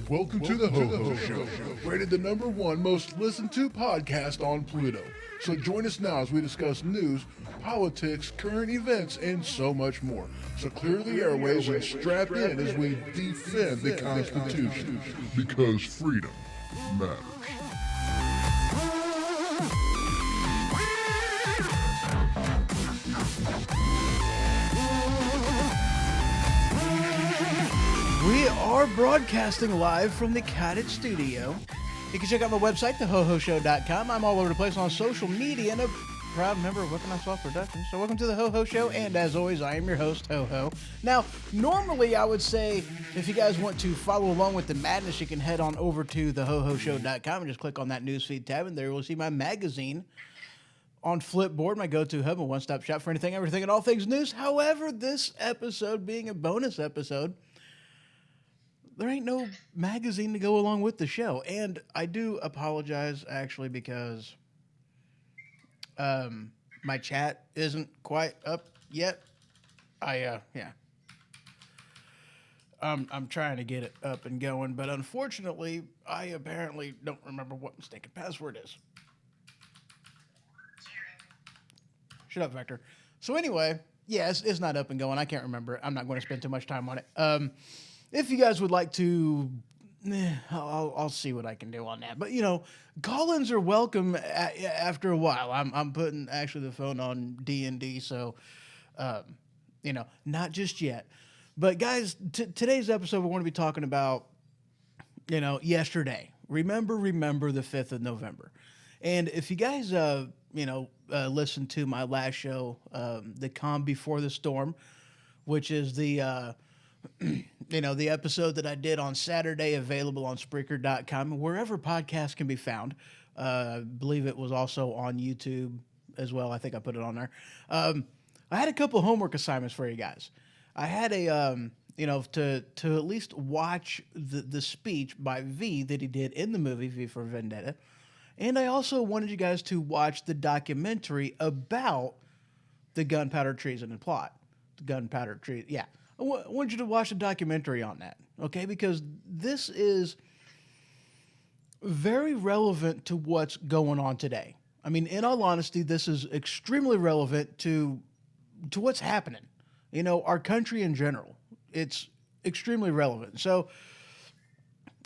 Welcome to the Ho Ho Show, rated the #1 most listened to podcast on Pluto. So join us now as we discuss news, politics, current events, and so much more. So clear the airways and strap in as we defend the Constitution. Because freedom matters. We are broadcasting live from the Cottage Studio. You can check out my website, thehohoshow.com. I'm all over the place on social media and a proud member of Weaponized Wealth Productions. So welcome to the Ho Ho Show, and as always, I am your host, Ho Ho. Now, normally I would say if you guys want to follow along with the madness, you can head on over to thehohoshow.com and just click on that newsfeed tab, and there you will see my magazine on Flipboard, my go-to hub, a one-stop shop for anything, everything, and all things news. However, this episode being a bonus episode, there ain't no magazine to go along with the show. And I do apologize, actually, because my chat isn't quite up yet. I'm trying to get it up and going, but unfortunately, I apparently don't remember what my stinking password is. Shut up, Vector. So anyway, yes, it's not up and going. I can't remember it. I'm not going to spend too much time on it. If you guys would like to, I'll see what I can do on that. But, you know, call-ins are welcome after a while. I'm putting, actually, the phone on D&D, so, you know, not just yet. But, guys, today's episode, we're going to be talking about, you know, yesterday. Remember the 5th of November. And if you guys, listen to my last show, The Calm Before the Storm, which is the... the episode that I did on Saturday, available on Spreaker.com, wherever podcasts can be found. I believe it was also on YouTube as well. I think I put it on there. I had a couple homework assignments for you guys. I had to at least watch the speech by V that he did in the movie V for Vendetta. And I also wanted you guys to watch the documentary about the gunpowder treason and plot. The gunpowder treason, yeah. I want you to watch a documentary on that, okay? Because this is very relevant to what's going on today. I mean, in all honesty, this is extremely relevant to what's happening. You know, our country in general. It's extremely relevant. So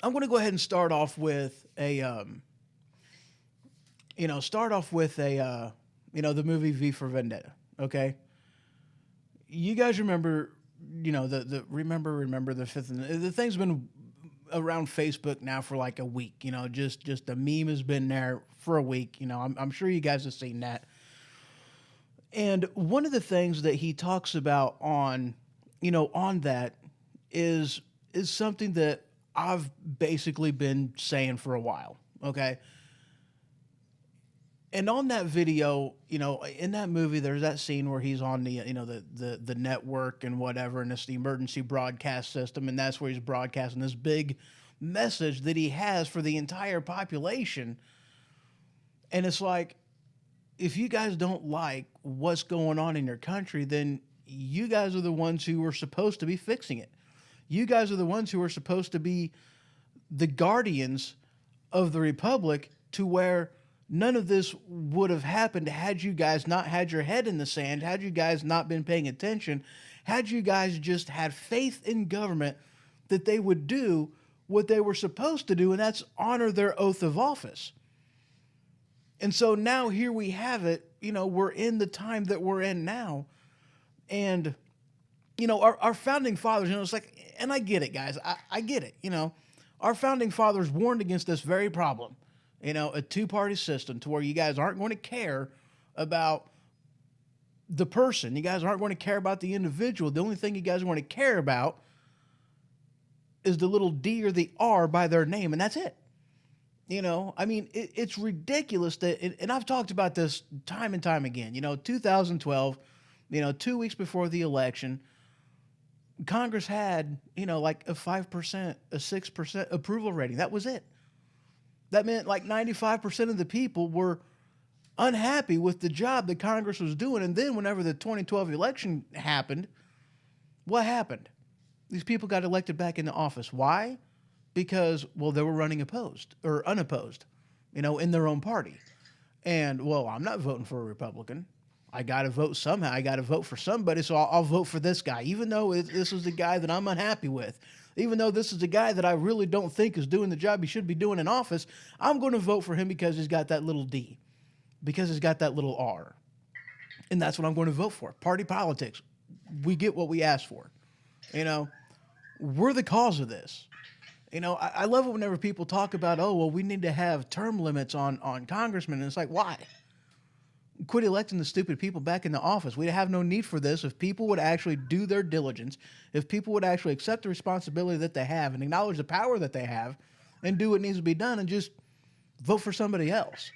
I'm going to go ahead and start off with the movie V for Vendetta, okay? You guys remember... remember the 5th. The thing's been around Facebook now for like a week. You know, just the meme has been there for a week. You know, I'm sure you guys have seen that. And one of the things that he talks about on that is something that I've basically been saying for a while. Okay. And on that video, you know, in that movie, there's that scene where he's on the network and whatever, and it's the emergency broadcast system, and that's where he's broadcasting this big message that he has for the entire population. And it's like, if you guys don't like what's going on in your country, then you guys are the ones who are supposed to be fixing it. You guys are the ones who are supposed to be the guardians of the republic, to where None of this would have happened had you guys not had your head in the sand, had you guys not been paying attention, had you guys just had faith in government that they would do what they were supposed to do, and that's honor their oath of office. And so now here we have it, we're in the time that we're in now. And, our founding fathers, it's like, and I get it, guys. I get it. Our founding fathers warned against this very problem, a two-party system to where you guys aren't going to care about the person. You guys aren't going to care about the individual. The only thing you guys want to care about is the little D or the R by their name, and that's it. It's ridiculous that, and I've talked about this time and time again. 2012, 2 weeks before the election, Congress had, like a 5%, a 6% approval rating. That was it. That meant like 95% of the people were unhappy with the job that Congress was doing. And then whenever the 2012 election happened, what happened? These people got elected back into office. Why? Because, they were running opposed or unopposed, in their own party. And, I'm not voting for a Republican. I got to vote somehow. I got to vote for somebody, so I'll vote for this guy, even though this is the guy that I'm unhappy with. Even though this is the guy that I really don't think is doing the job he should be doing in office, I'm going to vote for him because he's got that little D, because he's got that little R. And that's what I'm going to vote for. Party politics. We get what we ask for. We're the cause of this. I love it whenever people talk about, we need to have term limits on congressmen. And it's like, why? Quit electing the stupid people back in the office. We'd have no need for this if people would actually do their diligence, if people would actually accept the responsibility that they have and acknowledge the power that they have and do what needs to be done and just vote for somebody else.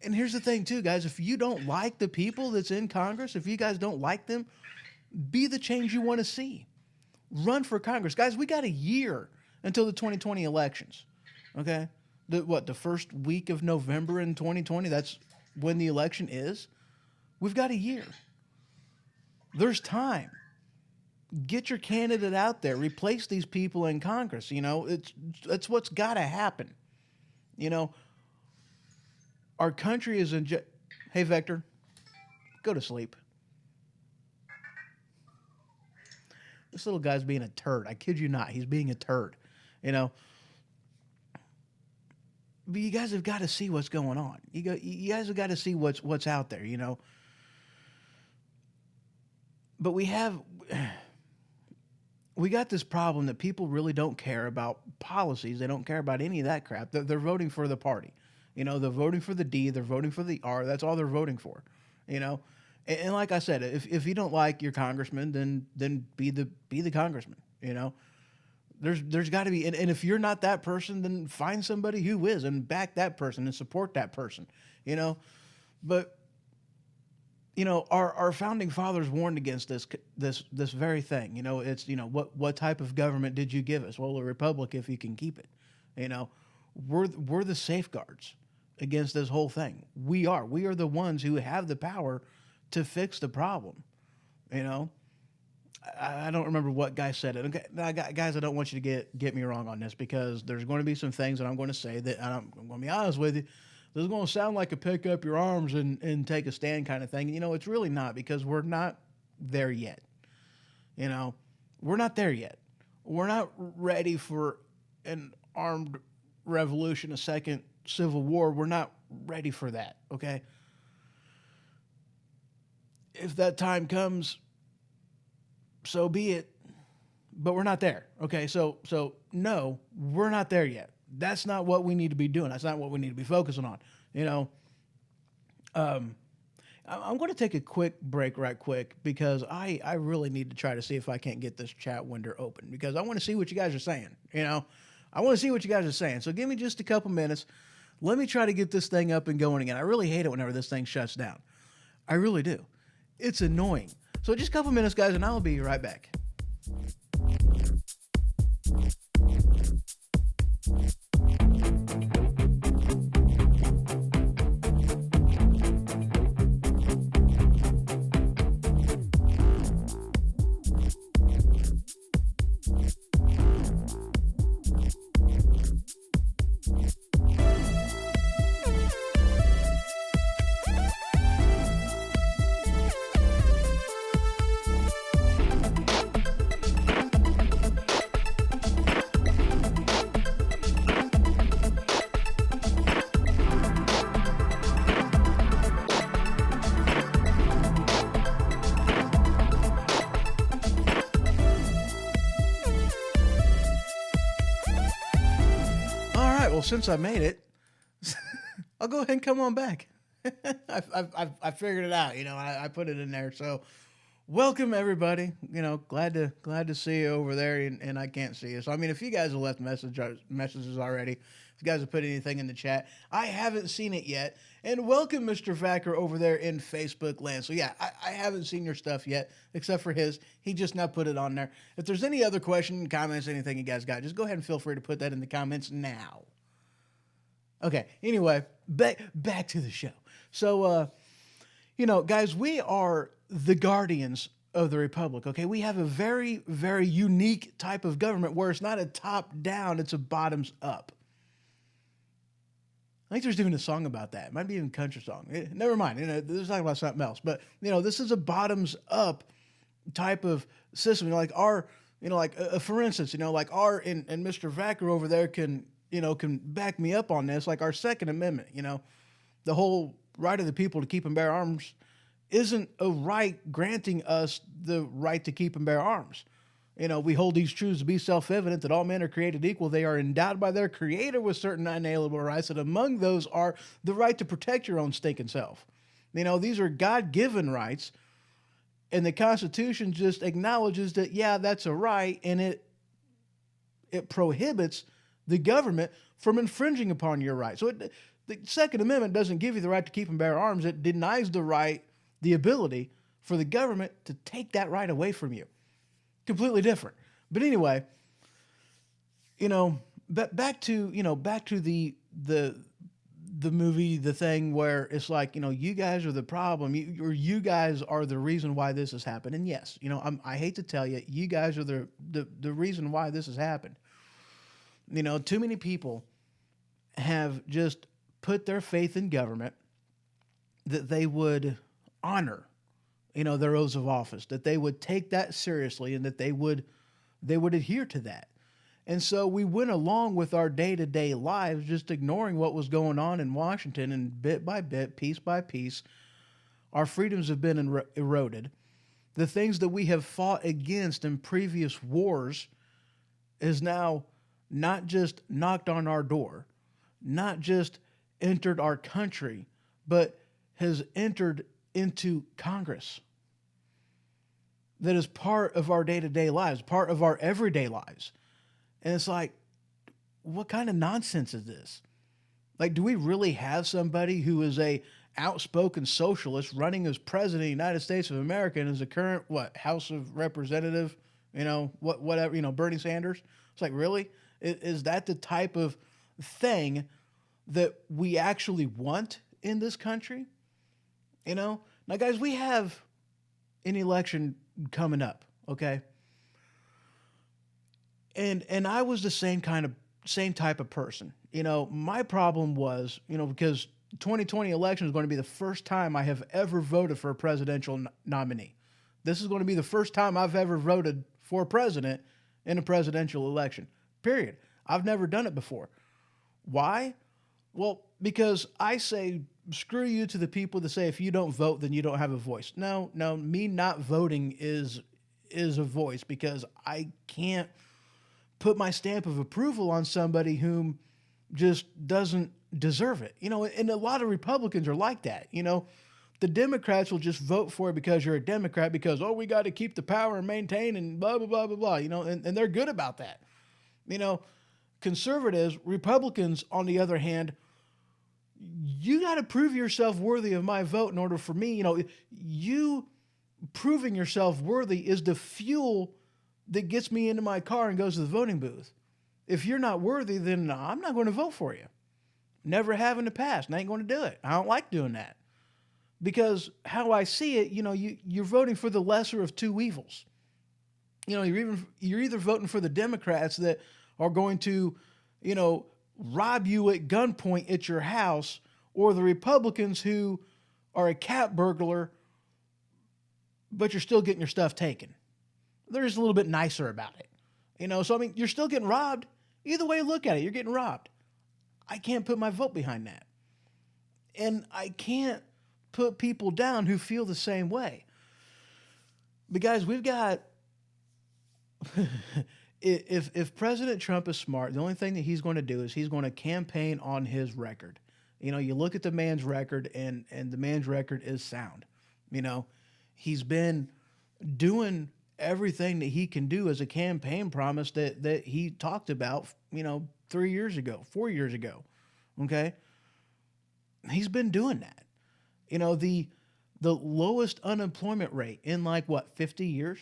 And here's the thing, too, guys. If you don't like the people that's in Congress, if you guys don't like them, be the change you want to see. Run for Congress. Guys, we got a year until the 2020 elections, okay? The first week of November in 2020, that's when the election is. We've got a year. There's time. Get your candidate out there. Replace these people in Congress. That's what's got to happen. Our country is in... Hey, Vector, go to sleep. This little guy's being a turd. I kid you not. He's being a turd. But you guys have got to see what's going on. You guys have got to see what's out there, But we got this problem that people really don't care about policies. They don't care about any of that crap. They're voting for the party. They're voting for the D. They're voting for the R. That's all they're voting for. And like I said, if you don't like your congressman, then be the congressman. There's got to be, and if you're not that person, then find somebody who is and back that person and support that person, But, our founding fathers warned against this very thing. It's, what type of government did you give us? Well, a republic if you can keep it. We're the safeguards against this whole thing. We are the ones who have the power to fix the problem. I don't remember what guy said it. Okay, now, guys, I don't want you to get me wrong on this, because there's going to be some things that I'm going to say that, and I'm going to be honest with you, this is going to sound like a pick up your arms and take a stand kind of thing. It's really not, because we're not there yet. We're not there yet. We're not ready for an armed revolution, a second civil war. We're not ready for that, okay? If that time comes, so be it, but we're not there. Okay, so no, we're not there yet. That's not what we need to be doing. That's not what we need to be focusing on. I'm going to take a quick break right quick, because I really need to try to see if I can't get this chat window open, because I want to see what you guys are saying. I want to see what you guys are saying. So give me just a couple minutes. Let me try to get this thing up and going again. I really hate it whenever this thing shuts down. I really do. It's annoying. So just a couple minutes, guys, and I'll be right back. well, since I made it, I'll go ahead and come on back. I figured it out. I put it in there. So, welcome everybody. Glad to see you over there, and I can't see you. So, I mean, if you guys have left messages already, if you guys have put anything in the chat, I haven't seen it yet. And welcome, Mr. Vacker, over there in Facebook land. So, yeah, I haven't seen your stuff yet, except for his. He just now put it on there. If there's any other question, comments, anything you guys got, just go ahead and feel free to put that in the comments now. Okay, anyway, back to the show. So, guys, we are the guardians of the Republic, okay? We have a very, very unique type of government where it's not a top-down, it's a bottoms-up. I think there's even a song about that. It might be even a country song. Never mind. There's talking about something else. But, this is a bottoms-up type of system. For instance, our and Mr. Vacker over there can back me up on this. Like our Second Amendment, the whole right of the people to keep and bear arms isn't a right granting us the right to keep and bear arms. We hold these truths to be self-evident that all men are created equal. They are endowed by their creator with certain unalienable rights, and among those are the right to protect your own stinking self. These are God-given rights, and the Constitution just acknowledges that, yeah, that's a right, and it prohibits the government from infringing upon your rights. So the Second Amendment doesn't give you the right to keep and bear arms. It denies the ability for the government to take that right away from you. Completely different. But anyway, back to the movie, the thing where it's like, you guys are the problem, or you guys are the reason why this has happened. And yes, I hate to tell you, you guys are the reason why this has happened. Too many people have just put their faith in government that they would honor, their oaths of office, that they would take that seriously, and that they would adhere to that. And so we went along with our day-to-day lives, just ignoring what was going on in Washington, and bit by bit, piece by piece, our freedoms have been eroded. The things that we have fought against in previous wars is now not just knocked on our door, not just entered our country, but has entered into Congress. That is part of our day-to-day lives, part of our everyday lives. And it's like, what kind of nonsense is this? Like, do we really have somebody who is a outspoken socialist running as president of the United States of America and is a current, House of Representative, whatever, Bernie Sanders? It's like, really? Is that the type of thing that we actually want in this country? Now, guys, we have an election coming up, okay? And I was the same type of person. My problem was, because 2020 election is going to be the first time I have ever voted for a presidential nominee. This is going to be the first time I've ever voted for president in a presidential election, period. I've never done it before. Why? Well, because I say, screw you to the people that say if you don't vote, then you don't have a voice. No, me not voting is a voice, because I can't put my stamp of approval on somebody whom just doesn't deserve it. And a lot of Republicans are like that. The Democrats will just vote for it because you're a Democrat, because, we got to keep the power and maintain and blah, blah, blah, blah, blah, and they're good about that. Conservatives, Republicans, on the other hand, you got to prove yourself worthy of my vote in order for me. You proving yourself worthy is the fuel that gets me into my car and goes to the voting booth. If you're not worthy, then I'm not going to vote for you. Never have in the past, and I ain't going to do it. I don't like doing that. Because how I see it, you're voting for the lesser of two evils. You're either voting for the Democrats that are going to, rob you at gunpoint at your house, or the Republicans who are a cat burglar, but you're still getting your stuff taken. They're just a little bit nicer about it. So, you're still getting robbed. Either way you look at it, you're getting robbed. I can't put my vote behind that. And I can't put people down who feel the same way. But guys, we've got If President Trump is smart, the only thing that he's going to do is he's going to campaign on his record. You look at the man's record, and the man's record is sound. He's been doing everything that he can do as a campaign promise that he talked about, 3 years ago, 4 years ago. Okay. He's been doing that. The lowest unemployment rate in 50 years,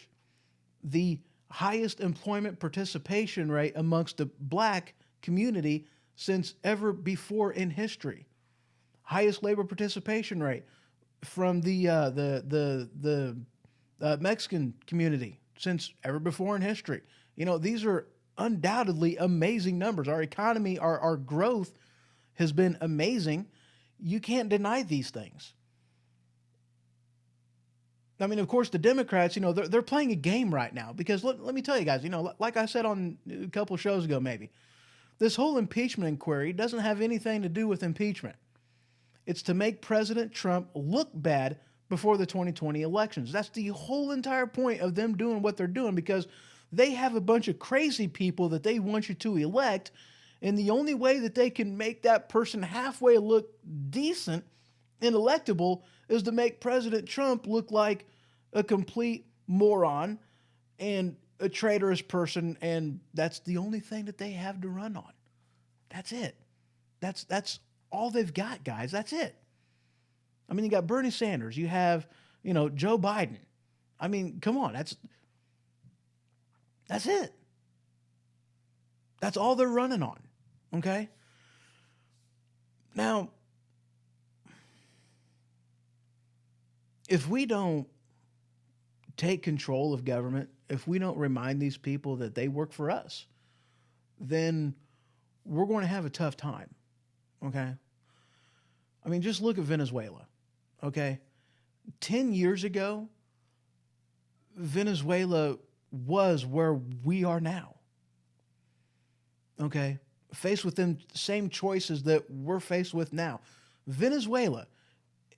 the highest employment participation rate amongst the black community since ever before in history, highest labor participation rate from the Mexican community since ever before in history. These are undoubtedly amazing numbers. Our economy, our growth has been amazing. You can't deny these things. I mean, of course, the Democrats, they're playing a game right now because let me tell you guys, like I said on a couple of shows ago, maybe, this whole impeachment inquiry doesn't have anything to do with impeachment. It's to make President Trump look bad before the 2020 elections. That's the whole entire point of them doing what they're doing, because they have a bunch of crazy people that they want you to elect, and the only way that they can make that person halfway look decent and electable is to make President Trump look like a complete moron and a traitorous person, and that's the only thing that they have to run on. That's it. That's all they've got, guys. That's it. I mean, you got Bernie Sanders. You have, Joe Biden. I mean, come on. That's it. That's all they're running on. Okay? Now, if we don't take control of government, if we don't remind these people that they work for us, then we're going to have a tough time. Okay? I mean, just look at Venezuela. Okay? 10 years ago, Venezuela was where we are now. Okay? Faced with them same choices that we're faced with now. Venezuela.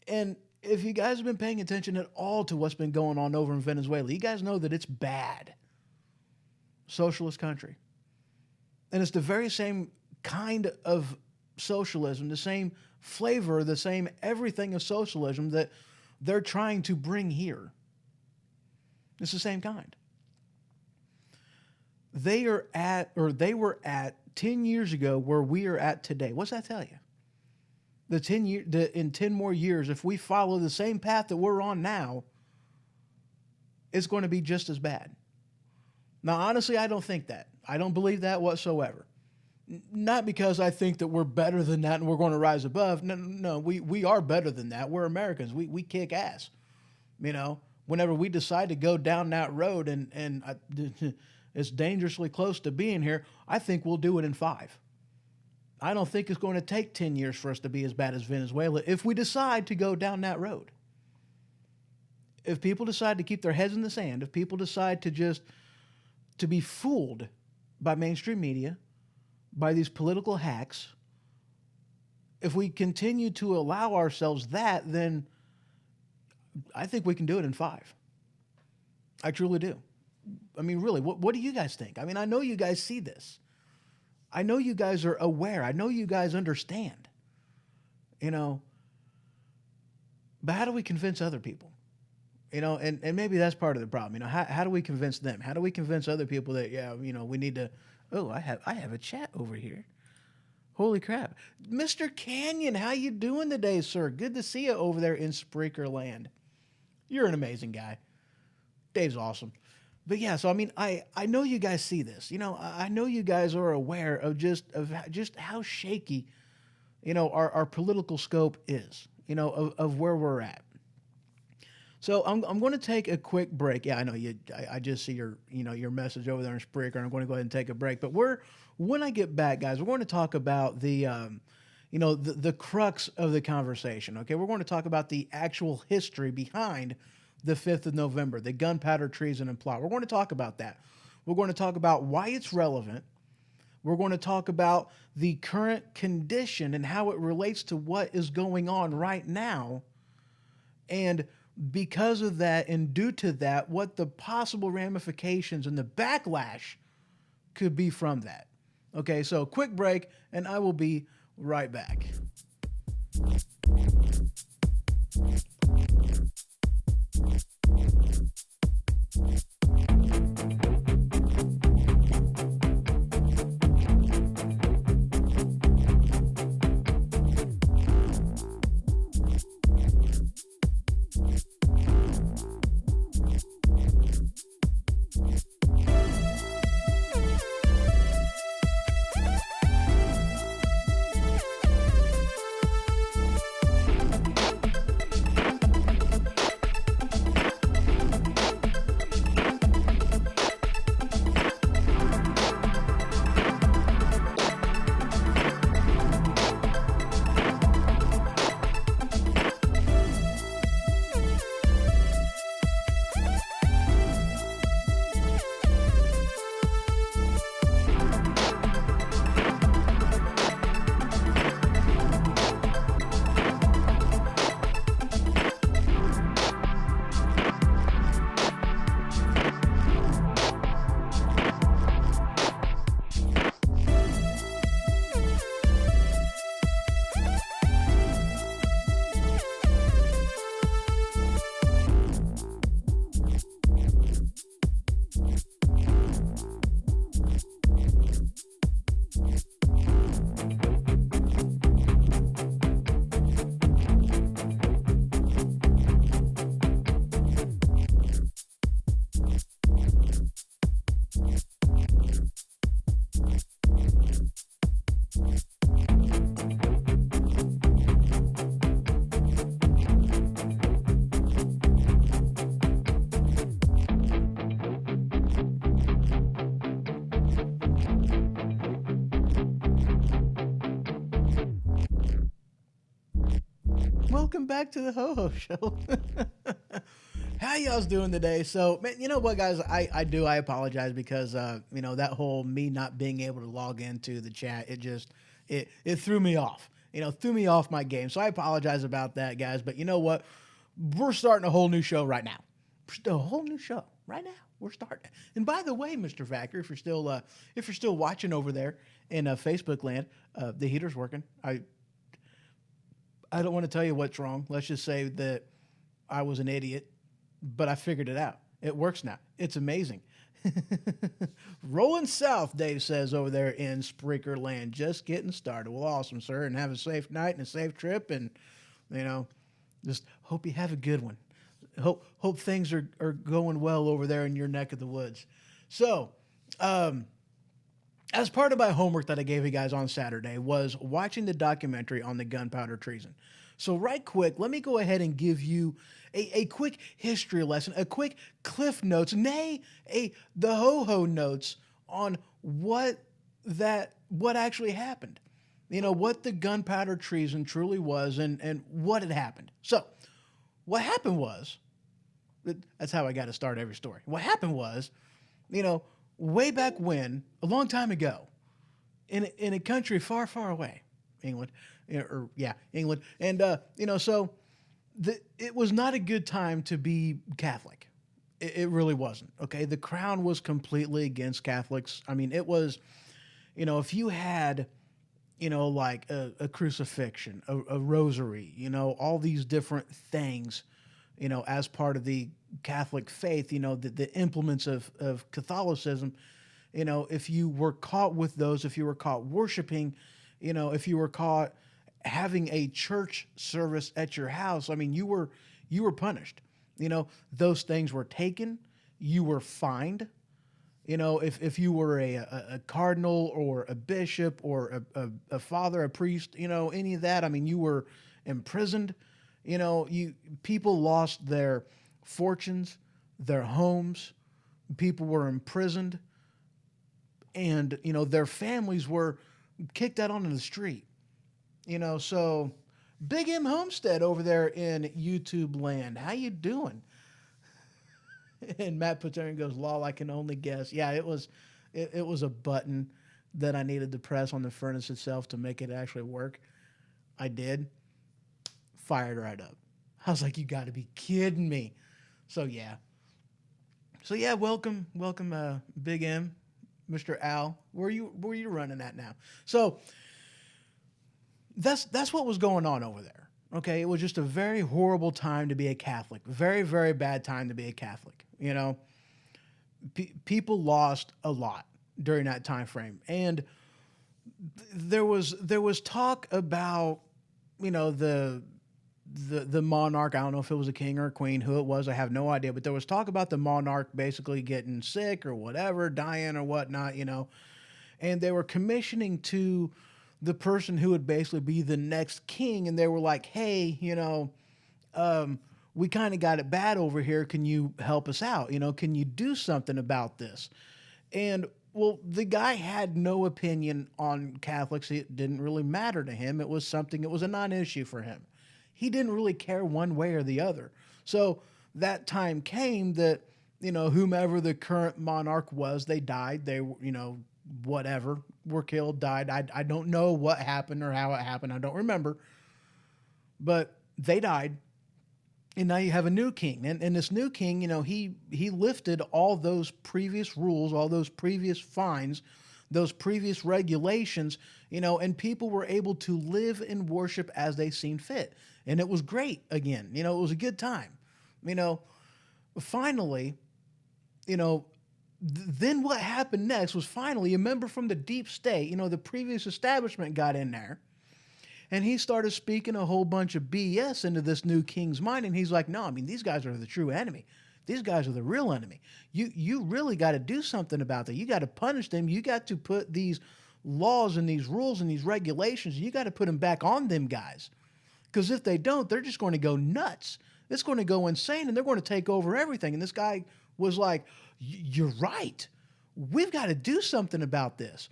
And if you guys have been paying attention at all to what's been going on over in Venezuela, you guys know that it's bad. Socialist country. And it's the very same kind of socialism, the same flavor, the same everything of socialism that they're trying to bring here. It's the same kind. They were at 10 years ago where we are at today. What's that tell you? In 10 more years, if we follow the same path that we're on now, it's going to be just as bad. Now, honestly, I don't think that. I don't believe that whatsoever. Not because I think that we're better than that and we're going to rise above. No, we are better than that. We're Americans. We kick ass. Whenever we decide to go down that road and it's dangerously close to being here, I think we'll do it in 5. I don't think it's going to take 10 years for us to be as bad as Venezuela if we decide to go down that road. If people decide to keep their heads in the sand, if people decide to be fooled by mainstream media, by these political hacks, if we continue to allow ourselves that, then I think we can do it in 5. I truly do. I mean, really, what do you guys think? I mean, I know you guys see this. I know you guys are aware. I know you guys understand. But how do we convince other people? And maybe that's part of the problem. How do we convince them? How do we convince other people that, we need to, I have a chat over here. Holy crap. Mr. Canyon, how you doing today, sir? Good to see you over there in Spreaker land. You're an amazing guy. Dave's awesome. But yeah, so I mean, I know you guys see this. I know you guys are aware of just how shaky, our political scope is, of where we're at. So I'm going to take a quick break. Yeah, I know you. I just see your message over there in Spreaker, and I'm going to go ahead and take a break. But when I get back, guys, we're going to talk about the crux of the conversation. Okay, we're going to talk about the actual history behind the 5th of November, the gunpowder, treason, and plot. We're going to talk about that. We're going to talk about why it's relevant. We're going to talk about the current condition and how it relates to what is going on right now. And because of that and due to that, what the possible ramifications and the backlash could be from that. Okay, so quick break, and I will be right back. Welcome back to the Ho Ho Show. How y'all's doing today? So, man, you know what, guys? I apologize because that whole me not being able to log into the chat, it threw me off. Threw me off my game. So I apologize about that, guys. But you know what? We're starting a whole new show right now. A whole new show right now. We're starting. And by the way, Mr. Vacker, if you're still watching over there in Facebook land, the heater's working. I don't want to tell you what's wrong. Let's just say that I was an idiot, but I figured it out. It works now. It's amazing. Rolling south, Dave says over there in Spreaker land. Just getting started. Well, awesome, sir. And have a safe night and a safe trip. And, just hope you have a good one. Hope things are going well over there in your neck of the woods. So, as part of my homework that I gave you guys on Saturday was watching the documentary on the gunpowder treason. So right quick, let me go ahead and give you a quick history lesson, a quick cliff notes, the ho-ho notes on what actually happened. What the gunpowder treason truly was and what had happened. So what happened was, that's how I got to start every story. What happened was, way back when, a long time ago, in a country far, far away, England, England, and so it was not a good time to be Catholic. It really wasn't. Okay, the crown was completely against Catholics. I mean, it was, if you had, like a crucifixion, a rosary, all these different things, as part of the Catholic faith, the implements of Catholicism, if you were caught with those, if you were caught worshiping, if you were caught having a church service at your house, I mean, you were punished. Those things were taken, you were fined. If you were a cardinal or a bishop or a father, a priest, any of that, I mean, you were imprisoned. People lost their fortunes, their homes, people were imprisoned, and, their families were kicked out onto the street. So Big M Homestead over there in YouTube land, how you doing? And Matt puts there and goes, lol, I can only guess. Yeah, it was a button that I needed to press on the furnace itself to make it actually work. I did. Fired right up. I was like, you got to be kidding me. So yeah, welcome, Big M. Mr. Al? Where you running at now? So that's what was going on over there. Okay, it was just a very horrible time to be a Catholic. Very, very bad time to be a Catholic. You know, people lost a lot during that time frame, and there was talk about, you know, the monarch. I don't know if it was a king or a queen, who it was. I have no idea, but there was talk about the monarch basically getting sick or whatever, dying or whatnot. You know, and they were commissioning to the person who would basically be the next king, and they were like, hey, you know, we kind of got it bad over here. Can you help us out? You know, can you do something about this? And well, the guy had no opinion on Catholics. It didn't really matter to him. It was a non-issue for him. He didn't really care one way or the other. So that time came that, you know, whomever the current monarch was, they died. They, you know, whatever, were killed, died. I don't know what happened or how it happened. I don't remember. But they died. And now you have a new king. And this new king, you know, he lifted all those previous rules, all those previous fines, those previous regulations, you know, and people were able to live and worship as they seen fit. And it was great again. You know, it was a good time. You know, finally, you know, then what happened next was finally a member from the deep state, you know, the previous establishment got in there, and he started speaking a whole bunch of BS into this new king's mind. And he's like, no, I mean, these guys are the true enemy. These guys are the real enemy. You really got to do something about that. You got to punish them. You got to put these laws and these rules and these regulations, you got to put them back on them guys. Because if they don't, they're just going to go nuts. It's going to go insane, and they're going to take over everything. And this guy was like, you're right. We've got to do something about this.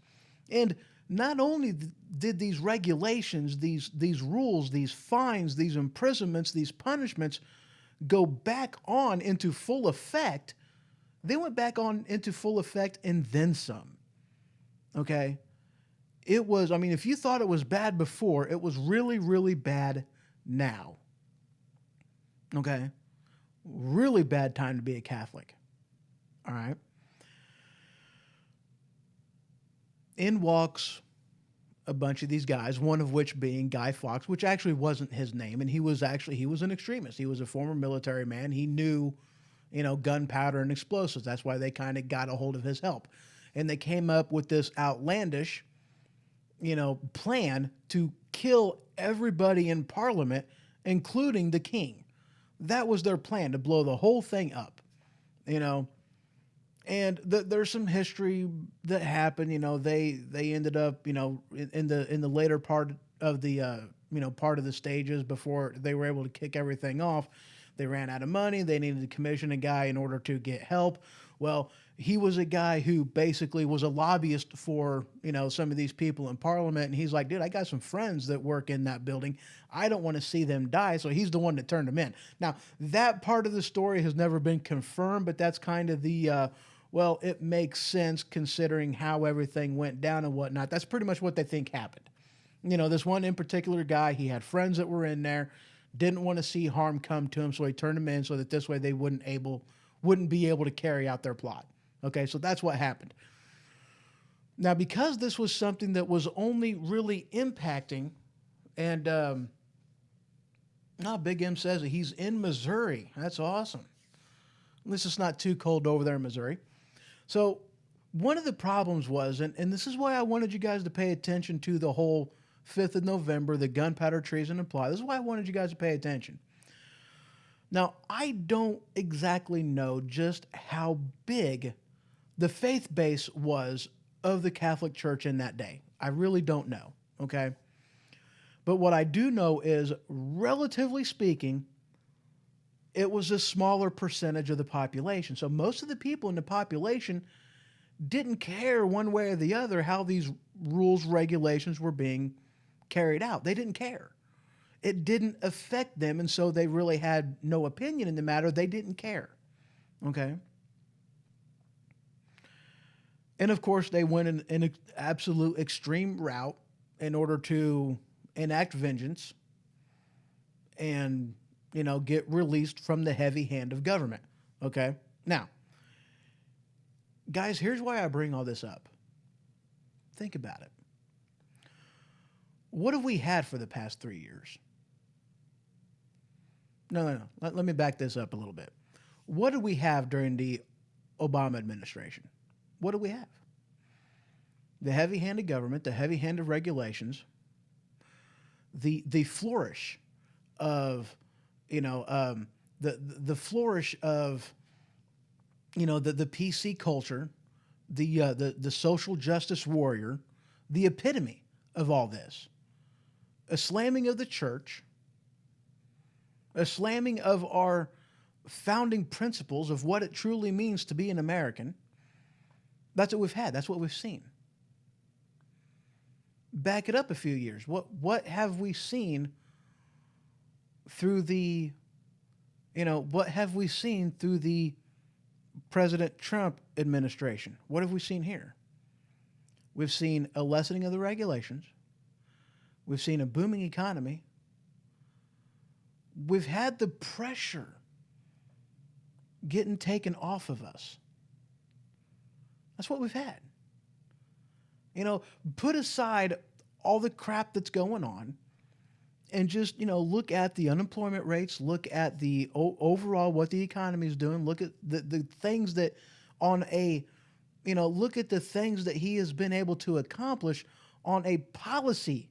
And not only did these regulations, these rules, these fines, these imprisonments, these punishments go back on into full effect, they went back on into full effect and then some. Okay? It was, I mean, if you thought it was bad before, it was really, really bad now. Okay? Really bad time to be a Catholic. All right. In walks a bunch of these guys, one of which being Guy Fawkes, which actually wasn't his name. And he was an extremist. He was a former military man. He knew, you know, gunpowder and explosives. That's why they kind of got a hold of his help. And they came up with this outlandish, you know, plan to kill everybody in Parliament, including the king. That was their plan, to blow the whole thing up, you know. And there's some history that happened. You know, they ended up, you know, in the later part of the you know, part of the stages before they were able to kick everything off. They ran out of money. They needed to commission a guy in order to get help. Well, he was a guy who basically was a lobbyist for, you know, some of these people in Parliament. And he's like, dude, I got some friends that work in that building. I don't want to see them die. So he's the one that turned them in. Now, that part of the story has never been confirmed, but that's kind of the, well, it makes sense considering how everything went down and whatnot. That's pretty much what they think happened. You know, this one in particular guy, he had friends that were in there, didn't want to see harm come to him, so he turned them in so that this way they wouldn't be able to carry out their plot. Okay, so that's what happened. Now, because this was something that was only really impacting, and Big M says that he's in Missouri. That's awesome. At least it's not too cold over there in Missouri. So one of the problems was, and this is why I wanted you guys to pay attention to the whole 5th of November, the gunpowder, treason, and plot. This is why I wanted you guys to pay attention. Now, I don't exactly know just how big the faith base was of the Catholic Church in that day. I really don't know, okay? But what I do know is, relatively speaking, it was a smaller percentage of the population. So most of the people in the population didn't care one way or the other how these rules, regulations were being carried out. They didn't care. It didn't affect them, and so they really had no opinion in the matter. They didn't care, okay? And, of course, they went in an absolute extreme route in order to enact vengeance and, you know, get released from the heavy hand of government, okay? Now, Guys, here's why I bring all this up. Think about it. What have we had for the past 3 years? No. Let me back this up a little bit. What did we have during the Obama administration? What did we have? The heavy-handed government, the heavy-handed regulations, the flourish of, the flourish of, the PC culture, the social justice warrior, the epitome of all this. A slamming of the church, a slamming of our founding principles of what it truly means to be an American. That's what we've had. That's what we've seen. Back it up a few years. What have we seen through the, what have we seen through the President Trump administration? What have we seen here? We've seen a lessening of the regulations. We've seen a booming economy. We've had the pressure getting taken off of us. That's what we've had. Put aside all the crap that's going on and just, look at the unemployment rates, look at the overall what the economy is doing, look at the things that look at the things that he has been able to accomplish on a policy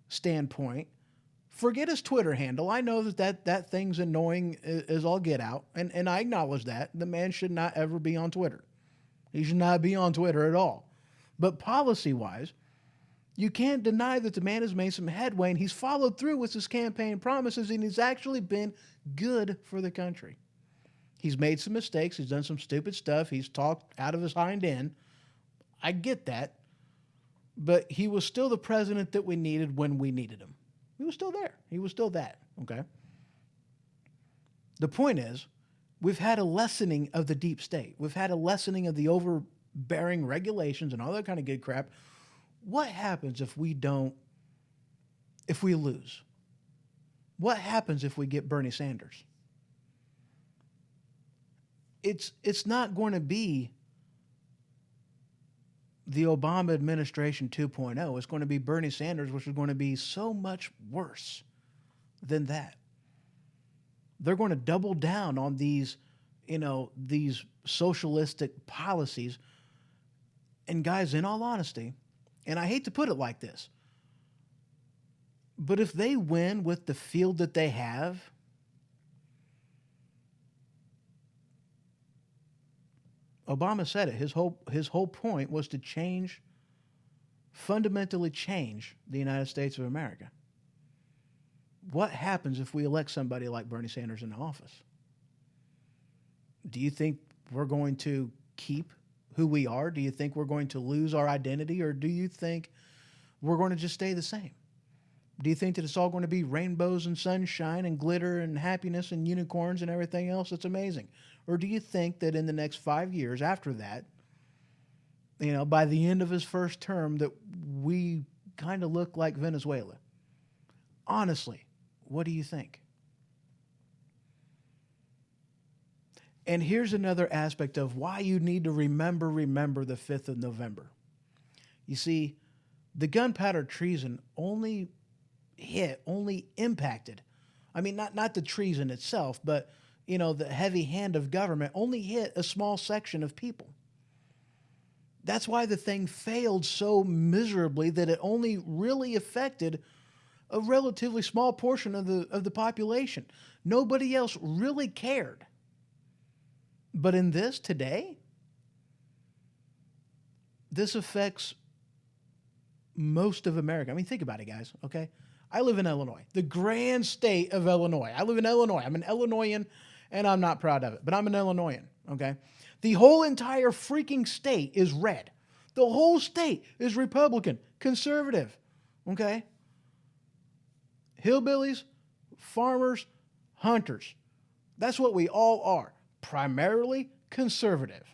standpoint. Forget his Twitter handle. I know that thing's annoying as all get out, and I acknowledge that. The man should not ever be on Twitter. He should not be on Twitter at all. But policy-wise, you can't deny that the man has made some headway, and he's followed through with his campaign promises, and he's actually been good for the country. He's made some mistakes. He's done some stupid stuff. He's talked out of his hind end. I get that. But he was still the president that we needed when we needed him. He was still there. He was still that, okay? The point is, we've had a lessening of the deep state. We've had a lessening of the overbearing regulations and all that kind of good crap. What happens if we lose? What happens if we get Bernie Sanders? It's not going to be the Obama administration 2.0. It's going to be Bernie Sanders, which is going to be so much worse than that. They're going to double down on these socialistic policies. And guys, in all honesty, and I hate to put it like this, but if they win with the field that they have, Obama said it. His whole point was to fundamentally change the United States of America. What happens if we elect somebody like Bernie Sanders in office? Do you think we're going to keep who we are? Do you think we're going to lose our identity? Or do you think we're going to just stay the same? Do you think that it's all going to be rainbows and sunshine and glitter and happiness and unicorns and everything else that's amazing? Or do you think that in the next 5 years after that, by the end of his first term, that we kind of look like Venezuela? Honestly, what do you think? And here's another aspect of why you need to remember the 5th of November. You see, the gunpowder treason only impacted, not the treason itself, but, the heavy hand of government only hit a small section of people. That's why the thing failed so miserably that it only really affected a relatively small portion of the population. Nobody else really cared. But in this today, this affects most of America. Think about it, guys, okay? I live in Illinois, the grand state of Illinois. I live in Illinois. I'm an Illinoisan, and I'm not proud of it, but I'm an Illinoisan, okay? The whole entire freaking state is red. The whole state is Republican, conservative, okay? Hillbillies, farmers, hunters. That's what we all are. Primarily conservative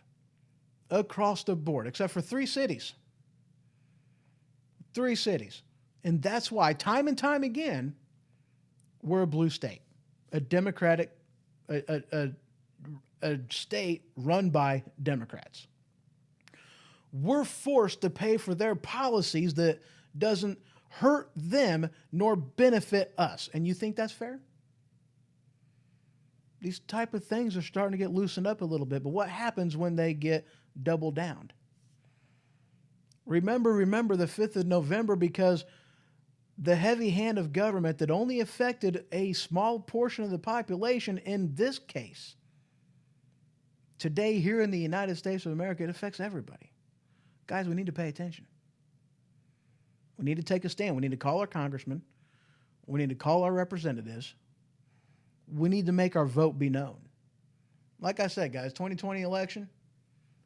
across the board, except for 3 cities. 3 cities. And that's why, time and time again, we're a blue state, a Democratic, a state run by Democrats. we're forced to pay for their policies that doesn't hurt them nor benefit us. And you think that's fair? These type of things are starting to get loosened up a little bit, but what happens when they get double downed? Remember the 5th of November, because the heavy hand of government that only affected a small portion of the population in this case. Today, here in the United States of America, it affects everybody. Guys, we need to pay attention. We need to take a stand. We need to call our congressmen. We need to call our representatives. We need to make our vote be known. Like I said, guys, 2020 election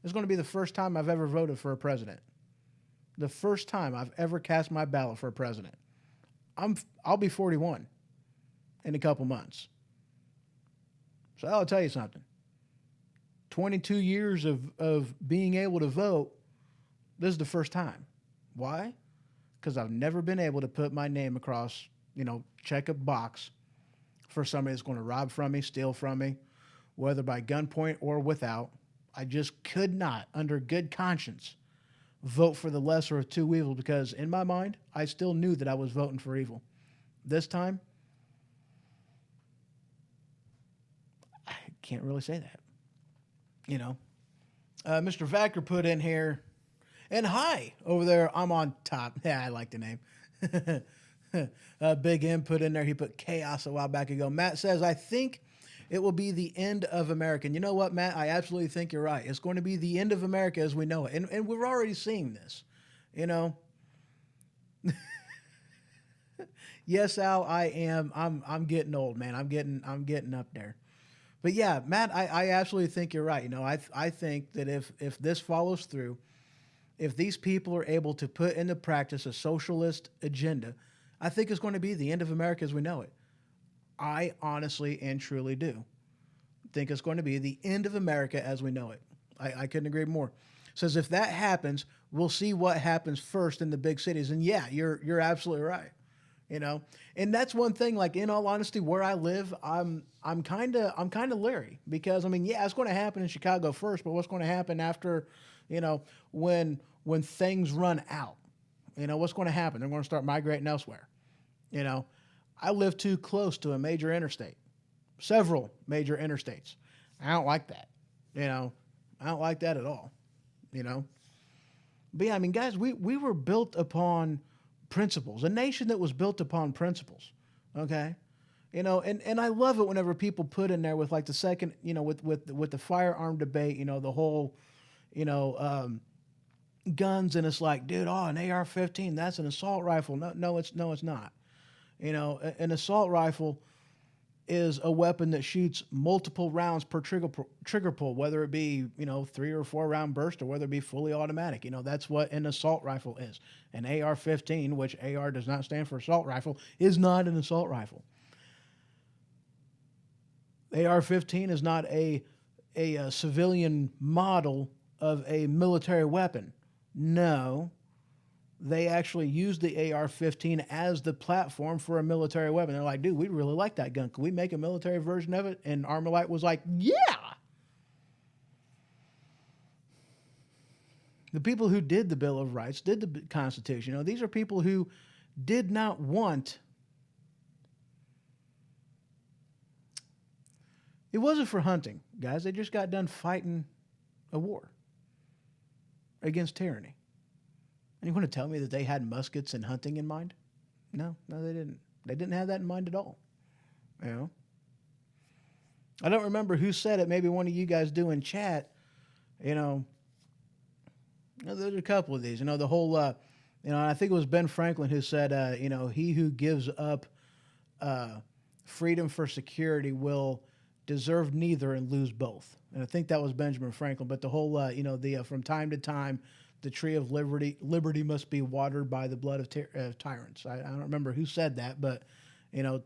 is going to be the first time I've ever voted for a president. The first time I've ever cast my ballot for a president. I'll be 41 in a couple months. So I'll tell you something. 22 years of being able to vote, this is the first time. Why? Because I've never been able to put my name across, check a box for somebody that's going to rob from me, steal from me, whether by gunpoint or without. I just could not, under good conscience, vote for the lesser of two evils, because in my mind, I still knew that I was voting for evil. This time, I can't really say that. Mr. Vacker put in here, and hi, over there, I'm on top. Yeah, I like the name. Big M put in there, he put chaos a while back ago. Matt says, I think it will be the end of America. And you know what, Matt? I absolutely think you're right. It's going to be the end of America as we know it. And we're already seeing this, Yes, Al, I am. I'm getting old, man. I'm getting up there. But yeah, Matt, I absolutely think you're right. I think that if this follows through, if these people are able to put into practice a socialist agenda, I think it's going to be the end of America as we know it. I honestly and truly do think it's going to be the end of America as we know it. I couldn't agree more. Says if that happens, we'll see what happens first in the big cities. And yeah, you're absolutely right. And that's one thing, like, in all honesty, where I live, I'm kind of leery, because yeah, it's going to happen in Chicago first, but what's going to happen after, when things run out, what's going to happen? They're going to start migrating elsewhere. I live too close to a major interstate, several major interstates. I don't like that. I don't like that at all. But yeah, guys, we were built upon principles, a nation that was built upon principles. Okay. And I love it whenever people put in there with like the second, with the firearm debate, the whole, guns, and it's like, dude, an AR-15, that's an assault rifle. No, it's not. An assault rifle is a weapon that shoots multiple rounds per trigger pull, whether it be, 3 or 4 round burst, or whether it be fully automatic. That's what an assault rifle is. An AR-15, which AR does not stand for assault rifle, is not an assault rifle. AR-15 is not a civilian model of a military weapon. No, they actually used the AR-15 as the platform for a military weapon. They're like, dude, we really like that gun. Can we make a military version of it? And Armalite was like, yeah. The people who did the Bill of Rights, did the Constitution, these are people who did not want... It wasn't for hunting, guys. They just got done fighting a war against tyranny. And you want to tell me that they had muskets and hunting in mind? No, they didn't. They didn't have that in mind at all. I don't remember who said it. Maybe one of you guys do in chat. There's a couple of these. The whole, I think it was Ben Franklin who said, he who gives up freedom for security will deserve neither and lose both. And I think that was Benjamin Franklin. But the whole, from time to time, the tree of liberty must be watered by the blood of tyrants. I don't remember who said that, but,